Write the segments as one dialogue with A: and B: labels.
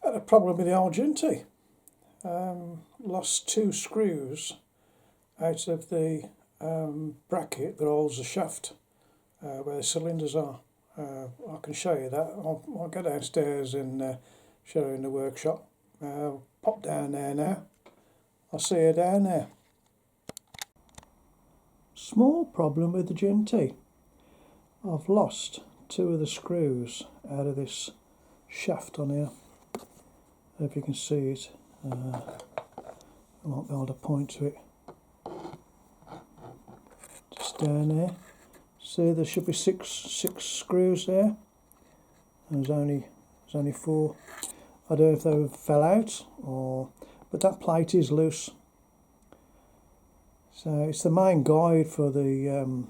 A: Had a problem with the old Jinty. Lost 2 screws out of the bracket that holds the shaft where the cylinders are. I can show you that. I'll go downstairs and show you in the workshop. Pop down there now. I'll see you down there. Small problem with the Jinty. I've lost 2 of the screws out of this shaft on here. I don't know if you can see it. I might be able to point to it. Just down there. See, there should be six screws there. There's only 4. I don't know if they fell out but that plate is loose. So it's the main guide for the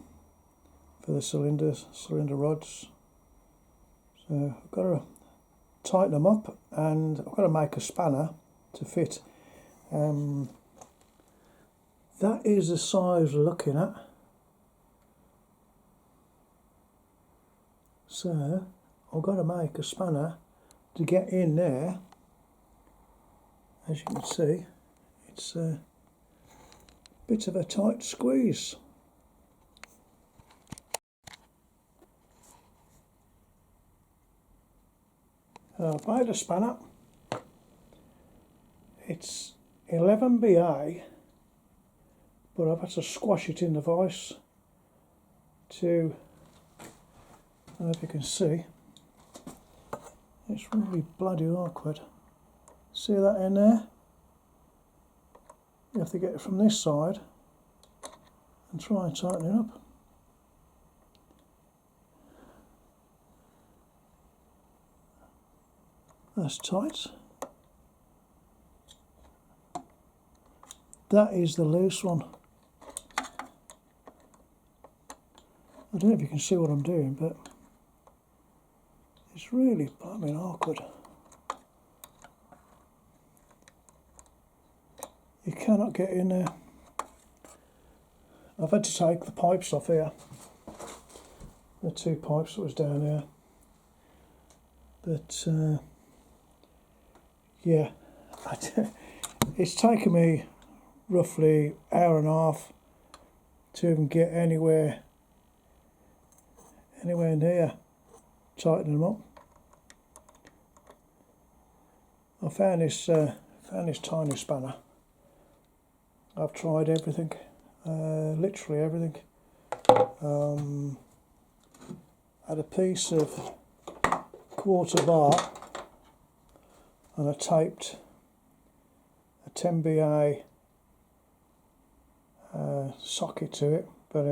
A: cylinder rods. So I've got to tighten them up, and I've got to make a spanner to fit. That is the size we're looking at. So I've got to make a spanner to get in there. As you can see, it's a bit of a tight squeeze. I've made a spanner. It's 11BA, but I've had to squash it in the vise to, I don't know if you can see, it's really bloody awkward. See that in there? You have to get it from this side and try and tighten it up. That's tight. That is the loose one. I don't know if you can see what I'm doing, but it's really blooming awkward. You cannot get in there. I've had to take the pipes off here. The 2 pipes that was down here. But yeah, it's taken me roughly an hour and a half to even get anywhere near tightening them up. I found this tiny spanner. I've tried everything, literally everything. Had a piece of 1/4 bar, and I taped a 10BA socket to it, but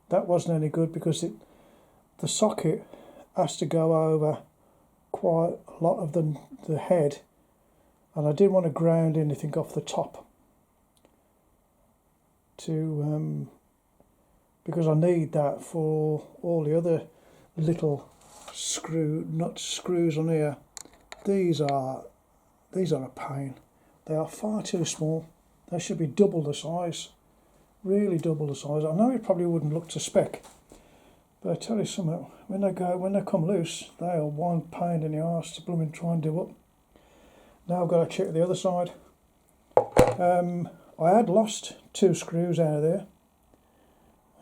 A: that wasn't any good because the socket has to go over quite a lot of the head, and I didn't want to ground anything off the top because I need that for all the other little screws on here. These are a pain. They are far too small. They should be double the size, really double the size. I know it probably wouldn't look to spec, but I tell you something, when they come loose, they are one pain in the arse to blooming try and do up. Now I've got to check the other side. I had lost 2 screws out of there.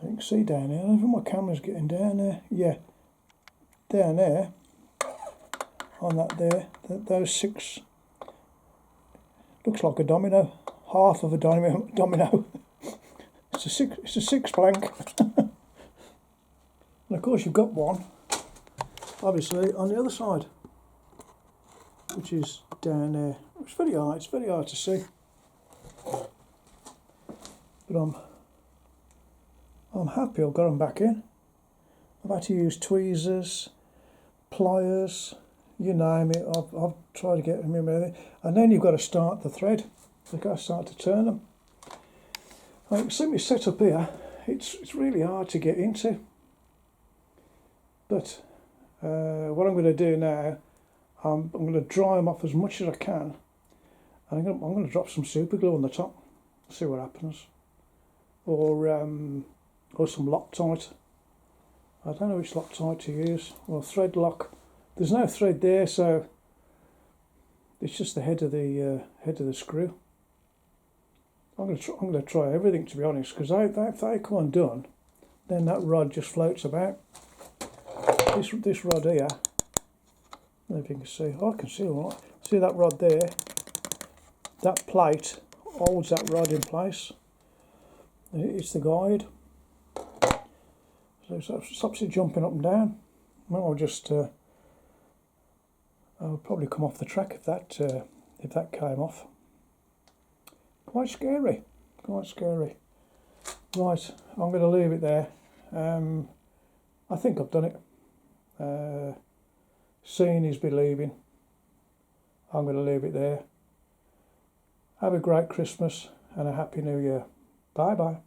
A: You can see down there. I don't know if my camera's getting down there. Yeah, down there. On that there, those 6 looks like a domino, half of a domino. It's a 6 blank. And of course you've got one, obviously, on the other side, which is down there. It's very hard to see. But I'm happy I've got them back in. I've had to use tweezers, pliers, you name it. I've tried to get them in there, and then you've got to start the thread. You've got to start to turn them. You can see me set up here. It's really hard to get into. But what I'm going to do now, I'm going to dry them off as much as I can, and I'm going to drop some super glue on the top. See what happens, or some Loctite. I don't know which Loctite to use. Well, thread lock. There's no thread there, so It's just the head of the screw. I'm going to try everything, to be honest, because if they come undone, then that rod just floats about. This rod here, I don't know if you can see. Oh, I can see all right. See that rod there? That plate holds that rod in place. It's the guide. So it stops it jumping up and down. I'll just I'll probably come off the track if that came off. Quite scary. Quite scary. Right, I'm going to leave it there. I think I've done it. Seeing is believing. I'm going to leave it there. Have a great Christmas and a Happy New Year. Bye bye.